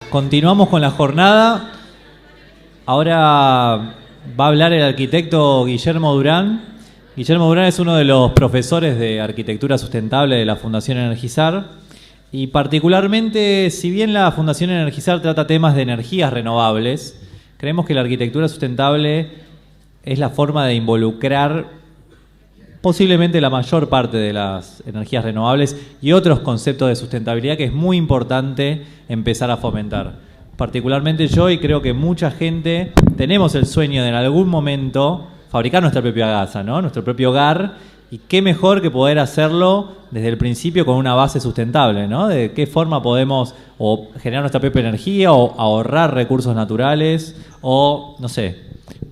Continuamos con la jornada. Ahora va a hablar el arquitecto Guillermo Durán. Guillermo Durán es uno de los profesores de arquitectura sustentable de la Fundación Energizar. Y particularmente, si bien la Fundación Energizar trata temas de energías renovables, creemos que la arquitectura sustentable es la forma de involucrar posiblemente la mayor parte de las energías renovables y otros conceptos de sustentabilidad que es muy importante empezar a fomentar. Particularmente yo, y creo que mucha gente, tenemos el sueño de en algún momento fabricar nuestra propia casa, ¿no? Nuestro propio hogar, y qué mejor que poder hacerlo desde el principio con una base sustentable, ¿no? De qué forma podemos o generar nuestra propia energía o ahorrar recursos naturales o no sé,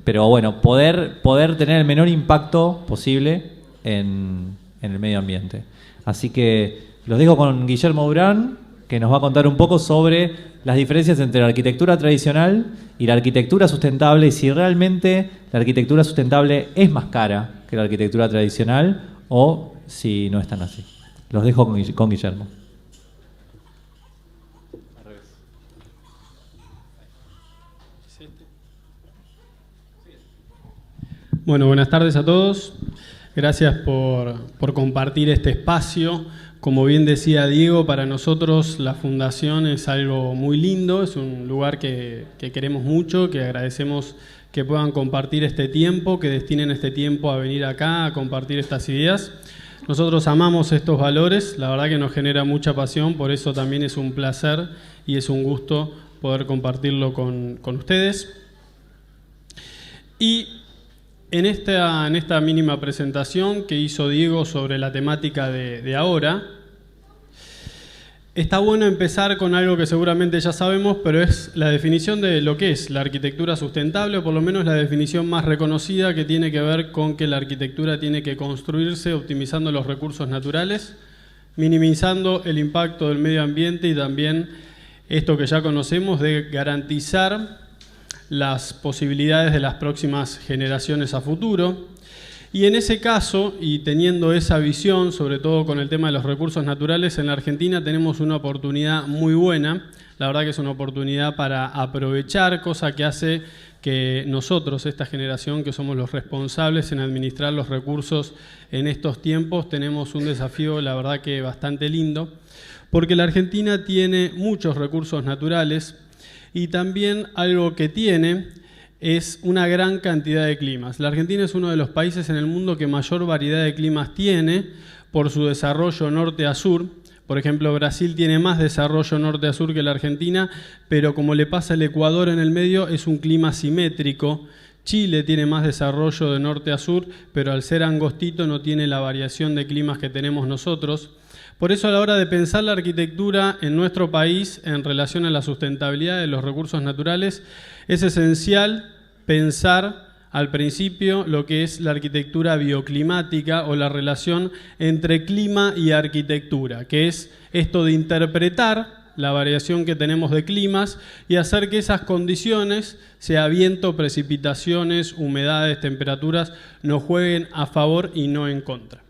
pero bueno, poder tener el menor impacto posible en el medio ambiente. Así que los dejo con Guillermo Durán, que nos va a contar un poco sobre las diferencias entre la arquitectura tradicional y la arquitectura sustentable, y si realmente la arquitectura sustentable es más cara que la arquitectura tradicional o si no es tan así. Los dejo con Guillermo. Bueno, buenas tardes a todos. Gracias por compartir este espacio. Como bien decía Diego, para nosotros la Fundación es algo muy lindo, es un lugar que queremos mucho, que agradecemos que puedan compartir este tiempo, que destinen este tiempo a venir acá, a compartir estas ideas. Nosotros amamos estos valores, la verdad que nos genera mucha pasión, por eso también es un placer y es un gusto poder compartirlo con ustedes. Y en esta mínima presentación que hizo Diego sobre la temática de ahora, está bueno empezar con algo que seguramente ya sabemos, pero es la definición de lo que es la arquitectura sustentable, o por lo menos la definición más reconocida, que tiene que ver con que la arquitectura tiene que construirse optimizando los recursos naturales, minimizando el impacto del medio ambiente y también esto que ya conocemos de garantizar las posibilidades de las próximas generaciones a futuro. Y en ese caso, y teniendo esa visión, sobre todo con el tema de los recursos naturales, en la Argentina tenemos una oportunidad muy buena. La verdad que es una oportunidad para aprovechar, cosa que hace que nosotros, esta generación que somos los responsables en administrar los recursos en estos tiempos, tenemos un desafío, la verdad que bastante lindo, porque la Argentina tiene muchos recursos naturales y también algo que tiene es una gran cantidad de climas. La Argentina es uno de los países en el mundo que mayor variedad de climas tiene por su desarrollo norte a sur. Por ejemplo, Brasil tiene más desarrollo norte a sur que la Argentina, pero como le pasa al Ecuador en el medio, es un clima simétrico. Chile tiene más desarrollo de norte a sur, pero al ser angostito no tiene la variación de climas que tenemos nosotros. Por eso, a la hora de pensar la arquitectura en nuestro país en relación a la sustentabilidad de los recursos naturales, es esencial pensar al principio lo que es la arquitectura bioclimática o la relación entre clima y arquitectura, que es esto de interpretar la variación que tenemos de climas y hacer que esas condiciones, sea viento, precipitaciones, humedades, temperaturas, nos jueguen a favor y no en contra.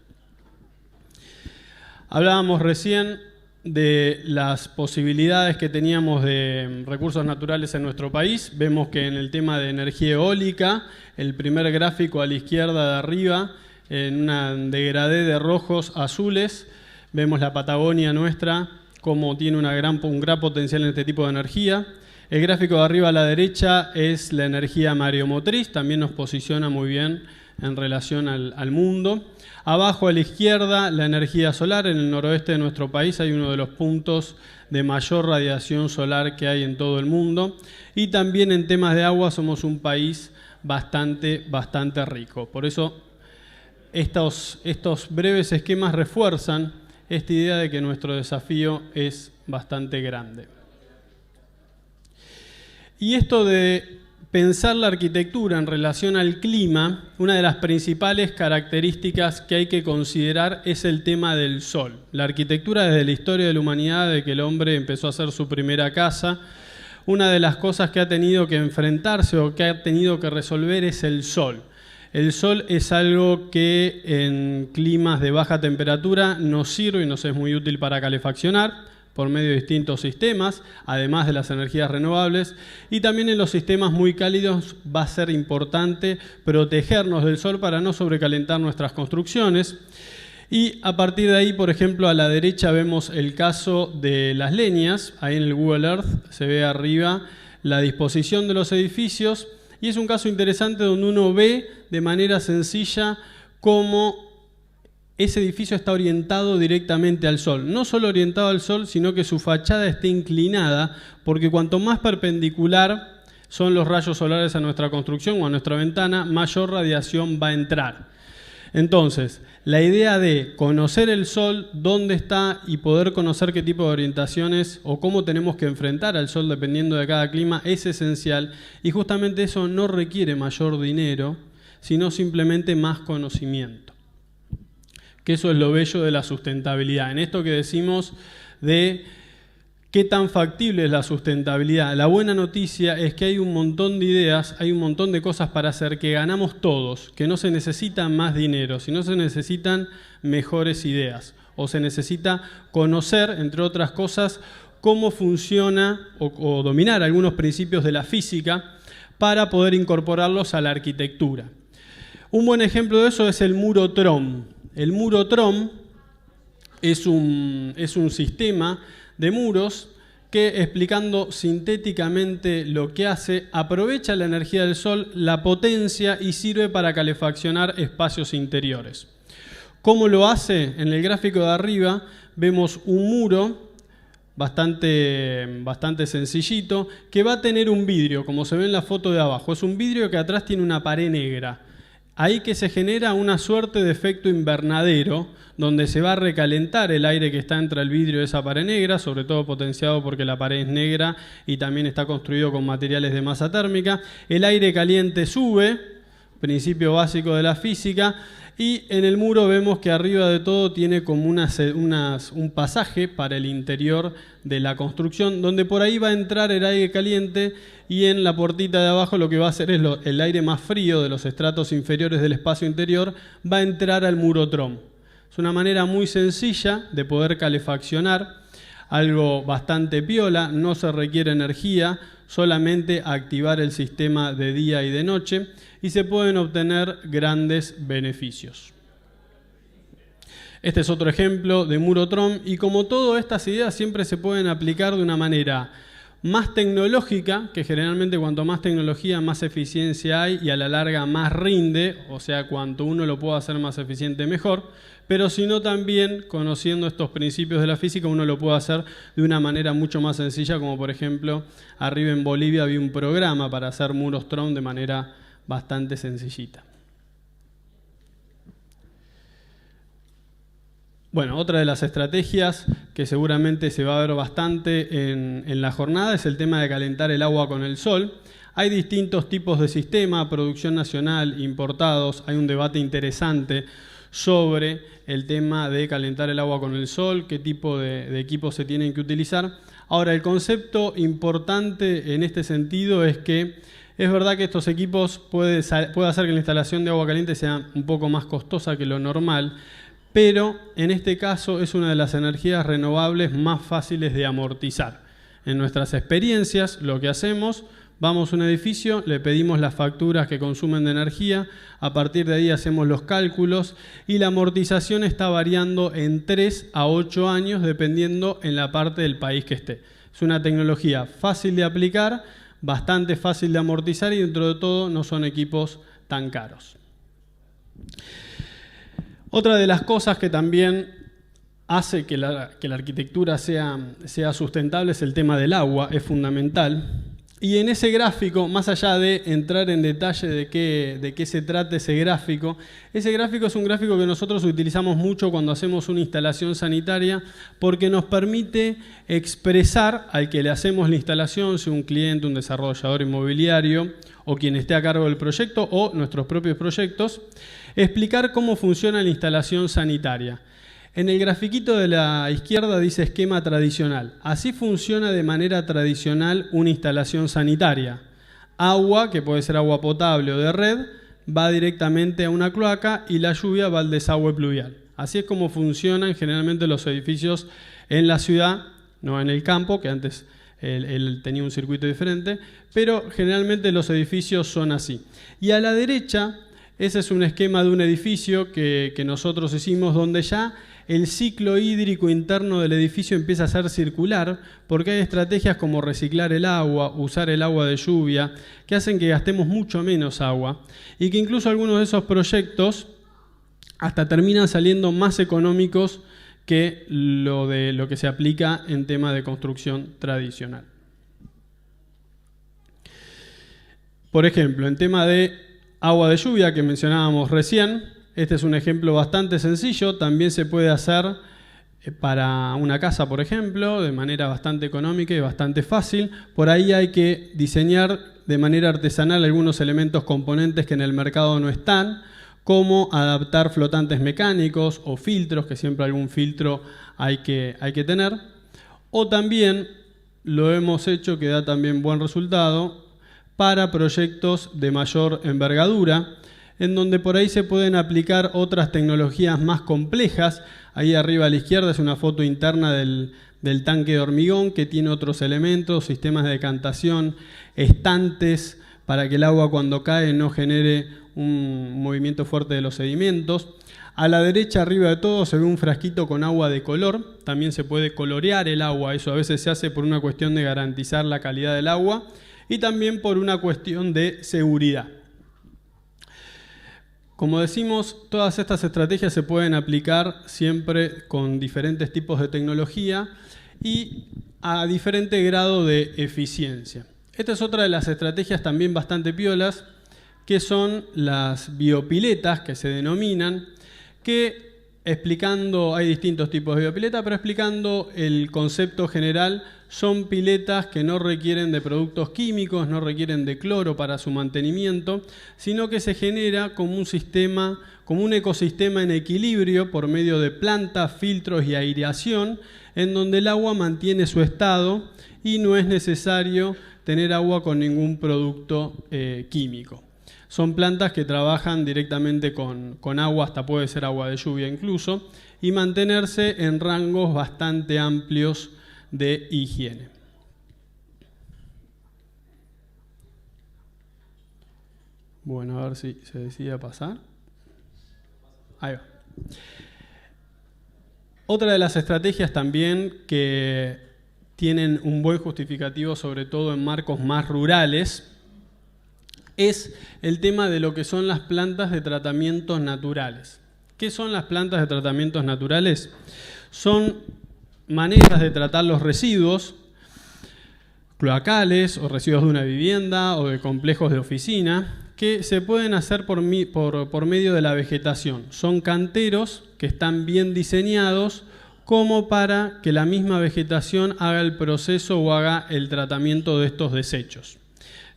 Hablábamos recién de las posibilidades que teníamos de recursos naturales en nuestro país. Vemos que en el tema de energía eólica, el primer gráfico a la izquierda de arriba, en una degradé de rojos azules, vemos la Patagonia nuestra, como tiene un gran potencial en este tipo de energía. El gráfico de arriba a la derecha es la energía mareomotriz, también nos posiciona muy bien en relación al mundo. Abajo a la izquierda, la energía solar. En el noroeste de nuestro país hay uno de los puntos de mayor radiación solar que hay en todo el mundo. Y también en temas de agua somos un país bastante rico. Por eso estos breves esquemas refuerzan esta idea de que nuestro desafío es bastante grande. Y esto de pensar la arquitectura en relación al clima, una de las principales características que hay que considerar es el tema del sol. La arquitectura desde la historia de la humanidad, de que el hombre empezó a hacer su primera casa, una de las cosas que ha tenido que enfrentarse o que ha tenido que resolver es el sol. El sol es algo que en climas de baja temperatura nos sirve y nos es muy útil para calefaccionar. por medio de distintos sistemas, además de las energías renovables. Y también en los sistemas muy cálidos va a ser importante protegernos del sol para no sobrecalentar nuestras construcciones. Y a partir de ahí, por ejemplo, a la derecha vemos el caso de las leñas. Ahí en el Google Earth se ve arriba la disposición de los edificios. Y es un caso interesante donde uno ve de manera sencilla cómo ese edificio está orientado directamente al sol. No solo orientado al sol, sino que su fachada está inclinada, porque cuanto más perpendicular son los rayos solares a nuestra construcción o a nuestra ventana, mayor radiación va a entrar. Entonces, la idea de conocer el sol, dónde está y poder conocer qué tipo de orientaciones o cómo tenemos que enfrentar al sol dependiendo de cada clima es esencial, y justamente eso no requiere mayor dinero, sino simplemente más conocimiento. Que eso es lo bello de la sustentabilidad. En esto que decimos de qué tan factible es la sustentabilidad, la buena noticia es que hay un montón de ideas, hay un montón de cosas para hacer que ganamos todos, que no se necesita más dinero, sino se necesitan mejores ideas. O se necesita conocer, entre otras cosas, cómo funciona o dominar algunos principios de la física para poder incorporarlos a la arquitectura. Un buen ejemplo de eso es el muro TROM. El muro TROM es un sistema de muros que, explicando sintéticamente lo que hace, aprovecha la energía del sol, la potencia y sirve para calefaccionar espacios interiores. ¿Cómo lo hace? En el gráfico de arriba vemos un muro bastante sencillito que va a tener un vidrio, como se ve en la foto de abajo. Es un vidrio que atrás tiene una pared negra. Ahí que se genera una suerte de efecto invernadero, donde se va a recalentar el aire que está entre el vidrio de esa pared negra, sobre todo potenciado porque la pared es negra y también está construido con materiales de masa térmica. El aire caliente sube, principio básico de la física, y en el muro vemos que arriba de todo tiene como un pasaje para el interior de la construcción, donde por ahí va a entrar el aire caliente, y en la puertita de abajo lo que va a hacer es el aire más frío de los estratos inferiores del espacio interior va a entrar al muro TROM. Es una manera muy sencilla de poder calefaccionar, algo bastante piola, no se requiere energía, solamente activar el sistema de día y de noche, y se pueden obtener grandes beneficios. Este es otro ejemplo de muro TROM, y como todas estas ideas siempre se pueden aplicar de una manera más tecnológica, que generalmente cuanto más tecnología más eficiencia hay y a la larga más rinde, o sea, cuanto uno lo pueda hacer más eficiente mejor, pero si no también conociendo estos principios de la física uno lo puede hacer de una manera mucho más sencilla, como por ejemplo arriba en Bolivia había un programa para hacer muros TROM de manera bastante sencillita. Bueno, otra de las estrategias que seguramente se va a ver bastante en la jornada es el tema de calentar el agua con el sol. Hay distintos tipos de sistema, producción nacional, importados. Hay un debate interesante sobre el tema de calentar el agua con el sol, qué tipo de equipos se tienen que utilizar. Ahora, el concepto importante en este sentido es que es verdad que estos equipos puede hacer que la instalación de agua caliente sea un poco más costosa que lo normal, pero en este caso es una de las energías renovables más fáciles de amortizar. En nuestras experiencias, lo que hacemos, vamos a un edificio, le pedimos las facturas que consumen de energía, a partir de ahí hacemos los cálculos y la amortización está variando en 3 a 8 años dependiendo en la parte del país que esté. Es una tecnología fácil de aplicar, bastante fácil de amortizar y dentro de todo no son equipos tan caros. Otra de las cosas que también hace que la arquitectura sea sustentable es el tema del agua, es fundamental. Y en ese gráfico, más allá de entrar en detalle de qué se trata ese gráfico es un gráfico que nosotros utilizamos mucho cuando hacemos una instalación sanitaria porque nos permite expresar al que le hacemos la instalación, sea un cliente, un desarrollador inmobiliario o quien esté a cargo del proyecto o nuestros propios proyectos, explicar cómo funciona la instalación sanitaria. En el grafiquito de la izquierda dice esquema tradicional. Así funciona de manera tradicional una instalación sanitaria. Agua, que puede ser agua potable o de red, va directamente a una cloaca y la lluvia va al desagüe pluvial. Así es como funcionan generalmente los edificios en la ciudad no en el campo, que antes él tenía un circuito diferente, pero generalmente los edificios son así. Y a la derecha, ese es un esquema de un edificio que nosotros hicimos, donde ya el ciclo hídrico interno del edificio empieza a ser circular, porque hay estrategias como reciclar el agua, usar el agua de lluvia, que hacen que gastemos mucho menos agua, y que incluso algunos de esos proyectos hasta terminan saliendo más económicos que lo que se aplica en tema de construcción tradicional. Por ejemplo, en tema de agua de lluvia que mencionábamos recién, este es un ejemplo bastante sencillo, también se puede hacer para una casa, por ejemplo, de manera bastante económica y bastante fácil. Por ahí hay que diseñar de manera artesanal algunos elementos componentes que en el mercado no están, como adaptar flotantes mecánicos o filtros, que siempre algún filtro hay que tener. O también lo hemos hecho, que da también buen resultado, para proyectos de mayor envergadura, en donde por ahí se pueden aplicar otras tecnologías más complejas. Ahí arriba a la izquierda es una foto interna del tanque de hormigón, que tiene otros elementos, sistemas de decantación, estantes, para que el agua cuando cae no genere un movimiento fuerte de los sedimentos. A la derecha, arriba de todo, se ve un frasquito con agua de color. También se puede colorear el agua. Eso a veces se hace por una cuestión de garantizar la calidad del agua y también por una cuestión de seguridad. Como decimos, todas estas estrategias se pueden aplicar siempre con diferentes tipos de tecnología y a diferente grado de eficiencia. Esta es otra de las estrategias también bastante piolas, que son las biopiletas, que se denominan, que explicando, hay distintos tipos de biopiletas, pero explicando el concepto general, son piletas que no requieren de productos químicos, no requieren de cloro para su mantenimiento, sino que se genera como un sistema, como un ecosistema en equilibrio por medio de plantas, filtros y aireación, en donde el agua mantiene su estado y no es necesario tener agua con ningún producto químico. Son plantas que trabajan directamente con agua, hasta puede ser agua de lluvia incluso, y mantenerse en rangos bastante amplios de higiene. Bueno, a ver si se decide a pasar. Ahí va. Otra de las estrategias también que tienen un buen justificativo, sobre todo en marcos más rurales, es el tema de lo que son las plantas de tratamientos naturales. ¿Qué son las plantas de tratamientos naturales? Son maneras de tratar los residuos cloacales o residuos de una vivienda o de complejos de oficina, que se pueden hacer por medio de la vegetación. Son canteros que están bien diseñados como para que la misma vegetación haga el proceso o haga el tratamiento de estos desechos.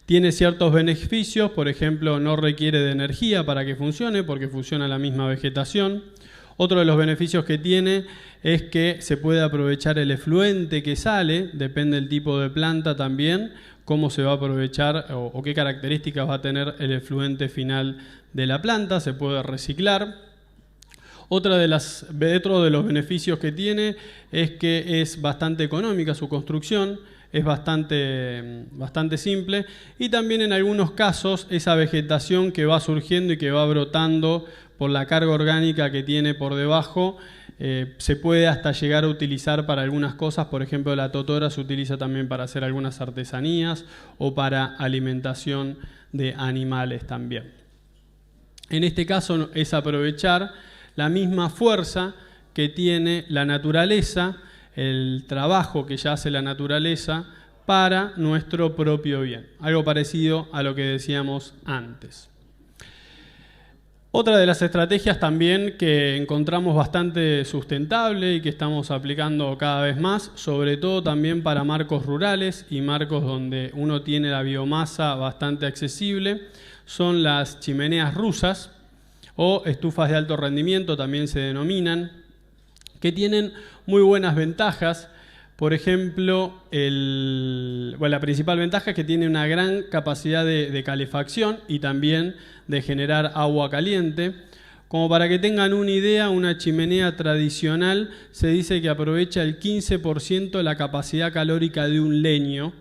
Tiene ciertos beneficios, por ejemplo, no requiere de energía para que funcione, porque funciona la misma vegetación. Otro de los beneficios que tiene es que se puede aprovechar el efluente que sale, depende del tipo de planta también, cómo se va a aprovechar o qué características va a tener el efluente final de la planta, se puede reciclar. Otro de los beneficios que tiene es que es bastante económica su construcción, es bastante simple, y también en algunos casos esa vegetación que va surgiendo y que va brotando por la carga orgánica que tiene por debajo, se puede hasta llegar a utilizar para algunas cosas. Por ejemplo, la totora se utiliza también para hacer algunas artesanías o para alimentación de animales también. En este caso es aprovechar la misma fuerza que tiene la naturaleza, el trabajo que ya hace la naturaleza para nuestro propio bien. Algo parecido a lo que decíamos antes. Otra de las estrategias también que encontramos bastante sustentable y que estamos aplicando cada vez más, sobre todo también para marcos rurales y marcos donde uno tiene la biomasa bastante accesible, son las chimeneas rusas o estufas de alto rendimiento, también se denominan, que tienen muy buenas ventajas. Por ejemplo, la principal ventaja es que tiene una gran capacidad de calefacción y también de generar agua caliente. Como para que tengan una idea, una chimenea tradicional se dice que aprovecha el 15% de la capacidad calórica de un leño,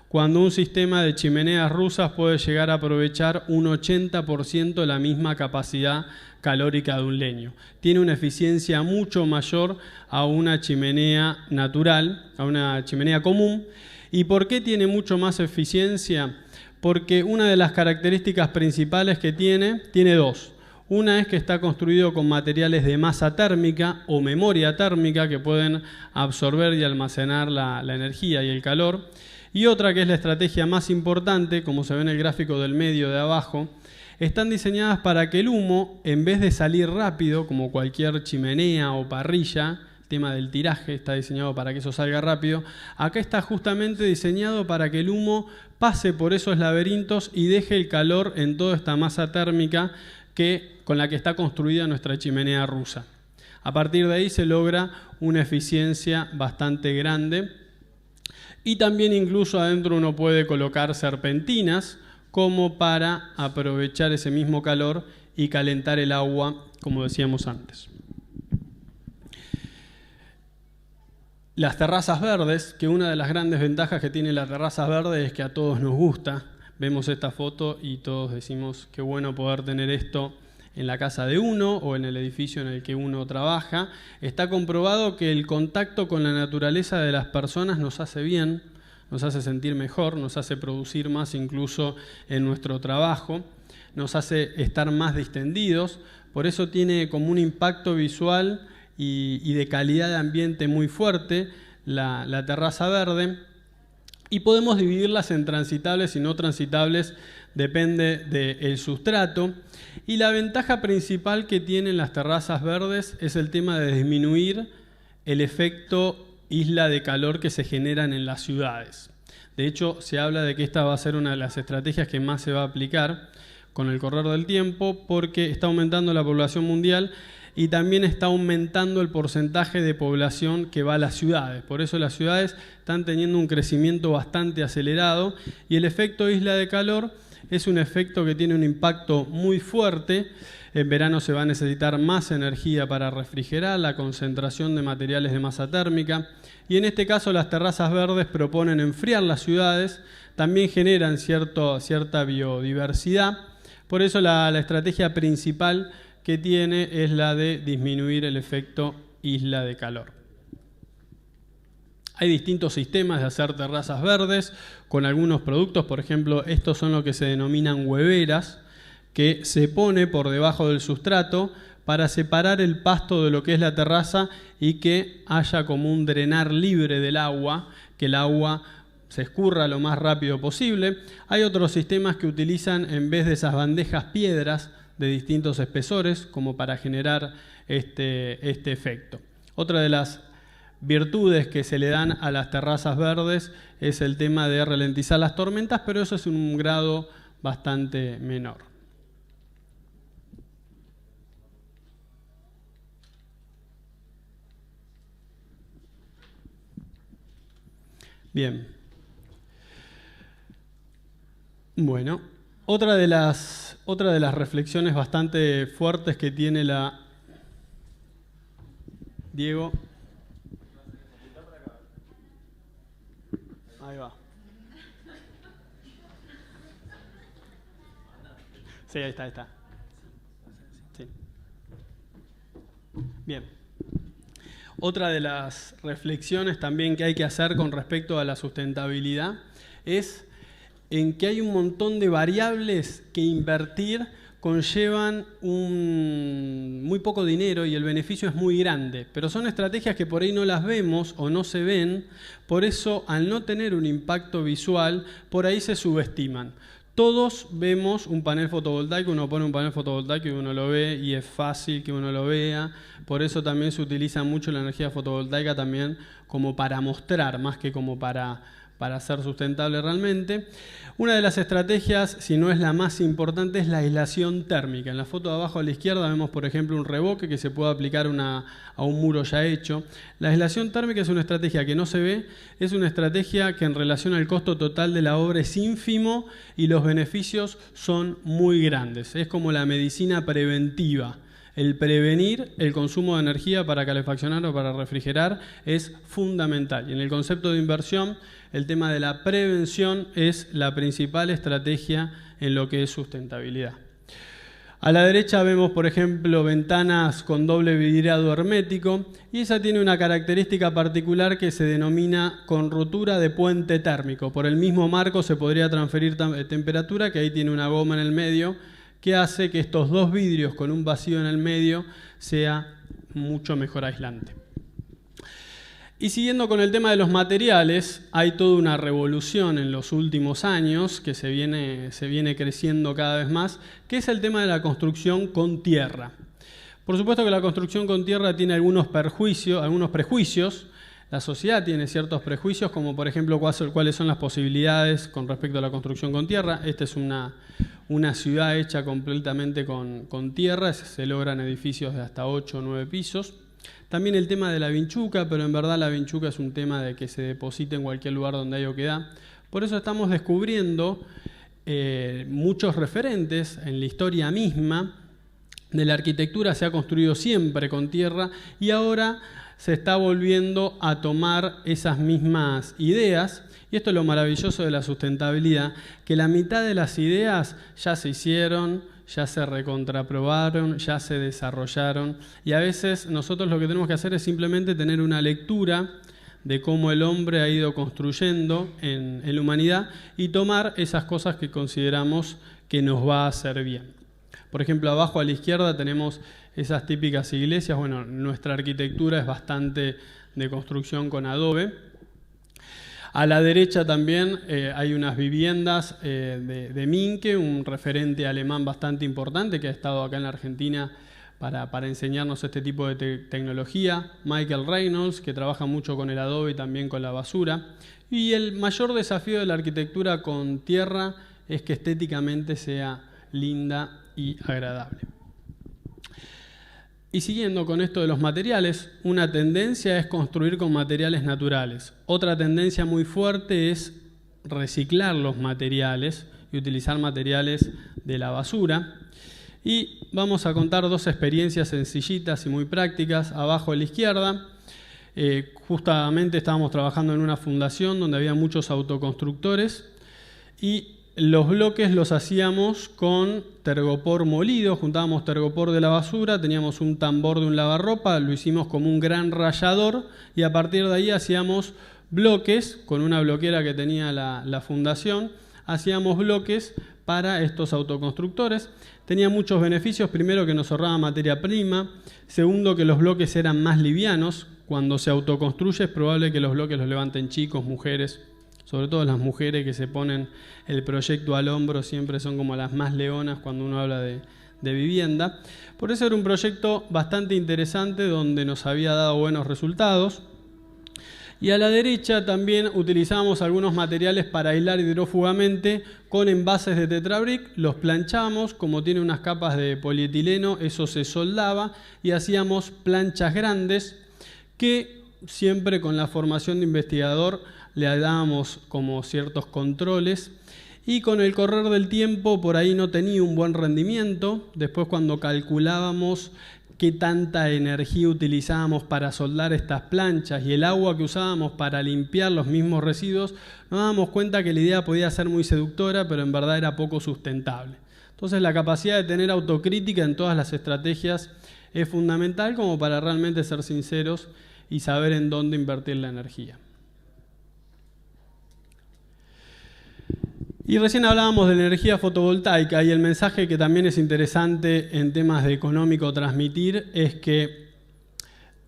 cuando un sistema de chimeneas rusas puede llegar a aprovechar un 80% de la misma capacidad calórica de un leño. Tiene una eficiencia mucho mayor a una chimenea natural, a una chimenea común. ¿Y por qué tiene mucho más eficiencia? Porque una de las características principales que tiene dos. Una es que está construido con materiales de masa térmica o memoria térmica que pueden absorber y almacenar la energía y el calor. Y otra, que es la estrategia más importante, como se ve en el gráfico del medio de abajo, están diseñadas para que el humo, en vez de salir rápido, como cualquier chimenea o parrilla, el tema del tiraje está diseñado para que eso salga rápido, acá está justamente diseñado para que el humo pase por esos laberintos y deje el calor en toda esta masa térmica con la que está construida nuestra chimenea rusa. A partir de ahí se logra una eficiencia bastante grande. Y también incluso adentro uno puede colocar serpentinas como para aprovechar ese mismo calor y calentar el agua, como decíamos antes. Las terrazas verdes, que una de las grandes ventajas que tiene las terrazas verdes es que a todos nos gusta. Vemos esta foto y todos decimos qué bueno poder tener esto en la casa de uno o en el edificio en el que uno trabaja. Está comprobado que el contacto con la naturaleza de las personas nos hace bien, nos hace sentir mejor, nos hace producir más incluso en nuestro trabajo, nos hace estar más distendidos. Por eso tiene como un impacto visual y de calidad de ambiente muy fuerte la terraza verde. Y podemos dividirlas en transitables y no transitables, depende del sustrato. Y la ventaja principal que tienen las terrazas verdes es el tema de disminuir el efecto isla de calor que se generan en las ciudades. De hecho, se habla de que esta va a ser una de las estrategias que más se va a aplicar con el correr del tiempo, porque está aumentando la población mundial y también está aumentando el porcentaje de población que va a las ciudades. Por eso las ciudades están teniendo un crecimiento bastante acelerado y el efecto isla de calor es un efecto que tiene un impacto muy fuerte. En verano se va a necesitar más energía para refrigerar, la concentración de materiales de masa térmica. Y en este caso las terrazas verdes proponen enfriar las ciudades, también generan cierta biodiversidad. Por eso la estrategia principal que tiene es la de disminuir el efecto isla de calor. Hay distintos sistemas de hacer terrazas verdes con algunos productos. Por ejemplo, estos son lo que se denominan hueveras, que se pone por debajo del sustrato para separar el pasto de lo que es la terraza y que haya como un drenar libre del agua, que el agua se escurra lo más rápido posible. Hay otros sistemas que utilizan, en vez de esas bandejas, piedras de distintos espesores, como para generar este efecto. Otra de las virtudes que se le dan a las terrazas verdes es el tema de ralentizar las tormentas, pero eso es un grado bastante menor. Bien. Bueno, otra de las reflexiones bastante fuertes que tiene la... Diego. Ahí va. Sí, ahí está. Sí. Bien. Otra de las reflexiones también que hay que hacer con respecto a la sustentabilidad es en que hay un montón de variables que invertir conllevan muy poco dinero y el beneficio es muy grande, pero son estrategias que por ahí no las vemos o no se ven, por eso al no tener un impacto visual, por ahí se subestiman. Todos vemos un panel fotovoltaico, uno pone un panel fotovoltaico y uno lo ve y es fácil que uno lo vea. Por eso también se utiliza mucho la energía fotovoltaica también como para mostrar, más que como para ser sustentable realmente. Una de las estrategias, si no es la más importante, es la aislación térmica. En la foto de abajo a la izquierda vemos, por ejemplo, un revoque que se puede aplicar a un muro ya hecho. La aislación térmica es una estrategia que no se ve, es una estrategia que en relación al costo total de la obra es ínfimo y los beneficios son muy grandes. Es como la medicina preventiva. El prevenir el consumo de energía para calefaccionar o para refrigerar es fundamental. Y en el concepto de inversión, el tema de la prevención es la principal estrategia en lo que es sustentabilidad. A la derecha vemos, por ejemplo, ventanas con doble vidriado hermético, y esa tiene una característica particular que se denomina con rotura de puente térmico. Por el mismo marco se podría transferir temperatura, que ahí tiene una goma en el medio, que hace que estos dos vidrios con un vacío en el medio sea mucho mejor aislante. Y siguiendo con el tema de los materiales, hay toda una revolución en los últimos años que se viene creciendo cada vez más, que es el tema de la construcción con tierra. Por supuesto que la construcción con tierra tiene algunos prejuicios. La sociedad tiene ciertos prejuicios, como por ejemplo cuáles son las posibilidades con respecto a la construcción con tierra. Esta es una ciudad hecha completamente con tierra, se logran edificios de hasta 8 o 9 pisos. También el tema de la vinchuca, pero en verdad la vinchuca es un tema de que se deposite en cualquier lugar donde haya humedad. Por eso estamos descubriendo muchos referentes en la historia misma de la arquitectura. Se ha construido siempre con tierra y ahora se está volviendo a tomar esas mismas ideas. Y esto es lo maravilloso de la sustentabilidad, que la mitad de las ideas ya se hicieron, ya se recontraprobaron, ya se desarrollaron, y a veces nosotros lo que tenemos que hacer es simplemente tener una lectura de cómo el hombre ha ido construyendo en la humanidad y tomar esas cosas que consideramos que nos va a hacer bien. Por ejemplo, abajo a la izquierda tenemos esas típicas iglesias. Bueno, nuestra arquitectura es bastante de construcción con adobe. A la derecha también hay unas viviendas de Minke, un referente alemán bastante importante que ha estado acá en la Argentina para enseñarnos este tipo de tecnología. Michael Reynolds, que trabaja mucho con el adobe y también con la basura. Y el mayor desafío de la arquitectura con tierra es que estéticamente sea linda y agradable. Y siguiendo con esto de los materiales, una tendencia es construir con materiales naturales. Otra tendencia muy fuerte es reciclar los materiales y utilizar materiales de la basura. Y vamos a contar dos experiencias sencillitas y muy prácticas. Abajo a la izquierda, justamente estábamos trabajando en una fundación donde había muchos autoconstructores y los bloques los hacíamos con tergopor molido, juntábamos tergopor de la basura, teníamos un tambor de un lavarropa, lo hicimos como un gran rallador y a partir de ahí hacíamos bloques, con una bloquera que tenía la fundación, hacíamos bloques para estos autoconstructores. Tenía muchos beneficios: primero, que nos ahorraba materia prima; segundo, que los bloques eran más livianos. Cuando se autoconstruye es probable que los bloques los levanten chicos, mujeres. Sobre todo las mujeres que se ponen el proyecto al hombro siempre son como las más leonas cuando uno habla de vivienda. Por eso era un proyecto bastante interesante donde nos había dado buenos resultados. Y a la derecha también utilizábamos algunos materiales para aislar hidrófugamente con envases de Tetrabric. Los planchábamos, como tiene unas capas de polietileno, eso se soldaba y hacíamos planchas grandes que siempre con la formación de investigador le dábamos como ciertos controles, y con el correr del tiempo por ahí no tenía un buen rendimiento. Después, cuando calculábamos qué tanta energía utilizábamos para soldar estas planchas y el agua que usábamos para limpiar los mismos residuos, nos dábamos cuenta que la idea podía ser muy seductora, pero en verdad era poco sustentable. Entonces, la capacidad de tener autocrítica en todas las estrategias es fundamental como para realmente ser sinceros y saber en dónde invertir la energía. Y recién hablábamos de la energía fotovoltaica, y el mensaje que también es interesante en temas de económico transmitir es que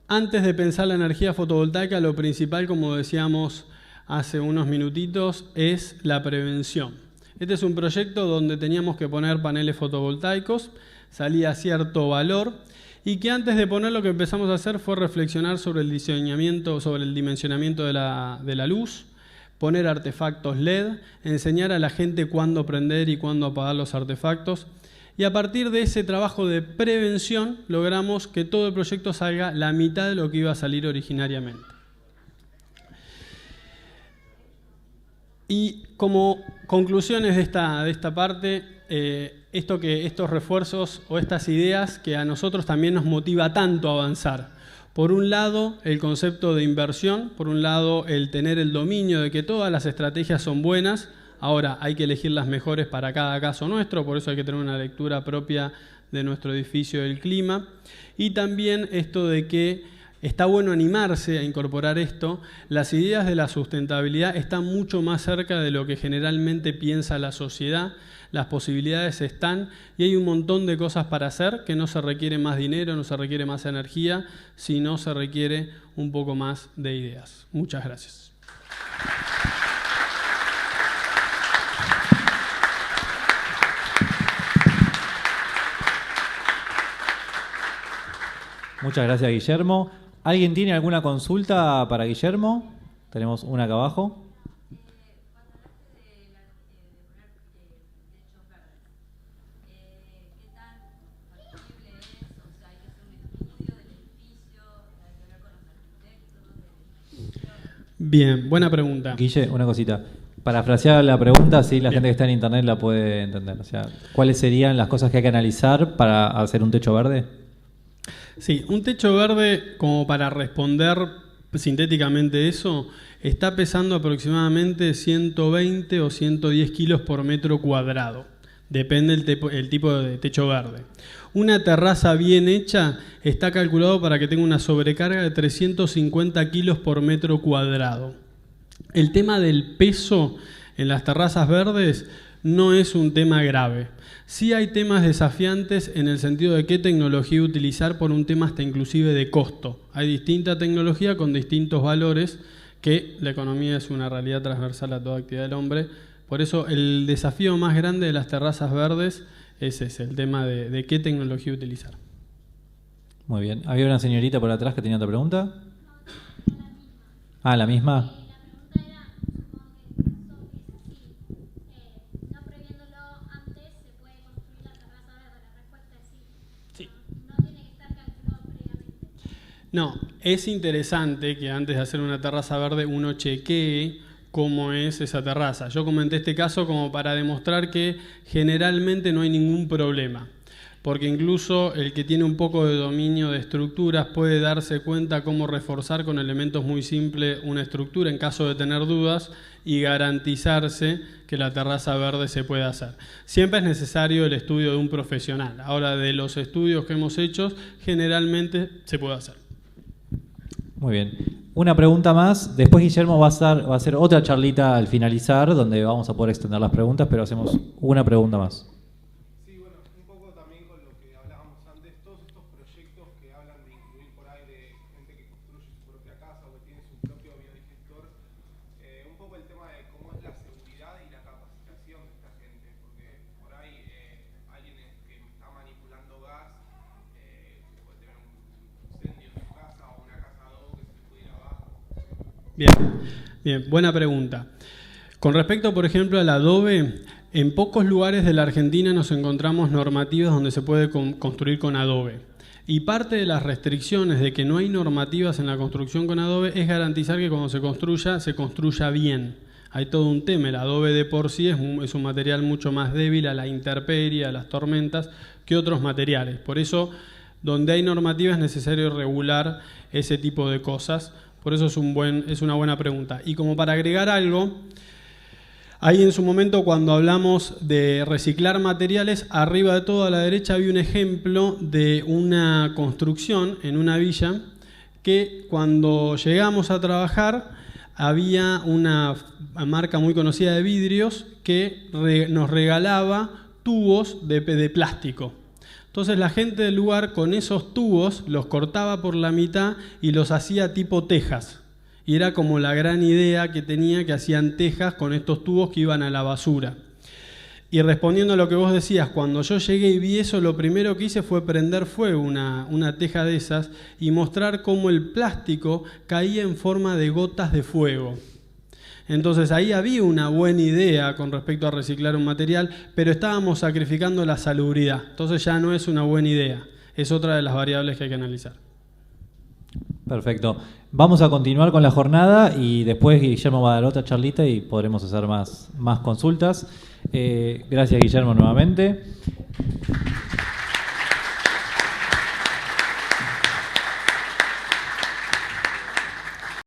antes de pensar la energía fotovoltaica, lo principal, como decíamos hace unos minutitos, es la prevención. Este es un proyecto donde teníamos que poner paneles fotovoltaicos, salía cierto valor, y que antes de poner lo que empezamos a hacer fue reflexionar sobre el diseñamiento, sobre el dimensionamiento de la luz, poner artefactos LED, enseñar a la gente cuándo prender y cuándo apagar los artefactos. Y a partir de ese trabajo de prevención logramos que todo el proyecto salga la mitad de lo que iba a salir originariamente. Y como conclusiones de esta parte, estos refuerzos o estas ideas que a nosotros también nos motiva tanto a avanzar. Por un lado, el concepto de inversión, por un lado, el tener el dominio de que todas las estrategias son buenas. Ahora, hay que elegir las mejores para cada caso nuestro, por eso hay que tener una lectura propia de nuestro edificio del clima. Y también esto de que está bueno animarse a incorporar esto. Las ideas de la sustentabilidad están mucho más cerca de lo que generalmente piensa la sociedad. Las posibilidades están y hay un montón de cosas para hacer, que no se requiere más dinero, no se requiere más energía, sino se requiere un poco más de ideas. Muchas gracias. Muchas gracias, Guillermo. ¿Alguien tiene alguna consulta para Guillermo? Tenemos una acá abajo. Bien, buena pregunta. Guille, una cosita. Parafrasear la pregunta, sí, la gente que está en internet la puede entender. O sea, ¿cuáles serían las cosas que hay que analizar para hacer un techo verde? Sí, un techo verde, como para responder sintéticamente eso, está pesando aproximadamente 120 o 110 kilos por metro cuadrado. Depende el tipo de techo verde. Una terraza bien hecha está calculado para que tenga una sobrecarga de 350 kilos por metro cuadrado. El tema del peso en las terrazas verdes no es un tema grave. Sí hay temas desafiantes en el sentido de qué tecnología utilizar por un tema hasta inclusive de costo. Hay distinta tecnología con distintos valores, que la economía es una realidad transversal a toda actividad del hombre. Por eso el desafío más grande de las terrazas verdes es ese, el tema de qué tecnología utilizar. Muy bien. ¿Había una señorita por atrás que tenía otra pregunta? Ah, ¿la misma? No, es interesante que antes de hacer una terraza verde uno chequee cómo es esa terraza. Yo comenté este caso como para demostrar que generalmente no hay ningún problema, porque incluso el que tiene un poco de dominio de estructuras puede darse cuenta cómo reforzar con elementos muy simples una estructura en caso de tener dudas y garantizarse que la terraza verde se pueda hacer. Siempre es necesario el estudio de un profesional. Ahora, de los estudios que hemos hecho, generalmente se puede hacer. Muy bien. Una pregunta más. Después Guillermo va a hacer otra charlita al finalizar, donde vamos a poder extender las preguntas, pero hacemos una pregunta más. Sí, bueno, un poco también con lo que hablábamos antes, todos estos proyectos que hablan de incluir por ahí de gente que construye su propia casa o que tiene su propio biodigestor, un poco el tema de cómo es la seguridad y la capacitación de esta gente, porque por ahí alguien que está manipulando gas puede tener un incendio en su casa o una casa adobe que se puede ir abajo. Bien, buena pregunta. Con respecto, por ejemplo, al adobe, en pocos lugares de la Argentina nos encontramos normativas donde se puede construir con adobe. Y parte de las restricciones de que no hay normativas en la construcción con adobe es garantizar que cuando se construya bien. Hay todo un tema. El adobe de por sí es un material mucho más débil a la intemperie, a las tormentas, que otros materiales. Por eso, donde hay normativas es necesario regular ese tipo de cosas. Por eso es una buena pregunta. Y como para agregar algo, ahí en su momento cuando hablamos de reciclar materiales, arriba de todo a la derecha había un ejemplo de una construcción en una villa que cuando llegamos a trabajar había una marca muy conocida de vidrios que nos regalaba tubos de plástico. Entonces la gente del lugar con esos tubos los cortaba por la mitad y los hacía tipo tejas. Y era como la gran idea que tenía, que hacían tejas con estos tubos que iban a la basura. Y respondiendo a lo que vos decías, cuando yo llegué y vi eso, lo primero que hice fue prender fuego una teja de esas y mostrar cómo el plástico caía en forma de gotas de fuego. Entonces ahí había una buena idea con respecto a reciclar un material, pero estábamos sacrificando la salubridad. Entonces ya no es una buena idea. Es otra de las variables que hay que analizar. Perfecto. Vamos a continuar con la jornada y después Guillermo va a dar otra charlita y podremos hacer más consultas. Gracias, Guillermo, nuevamente.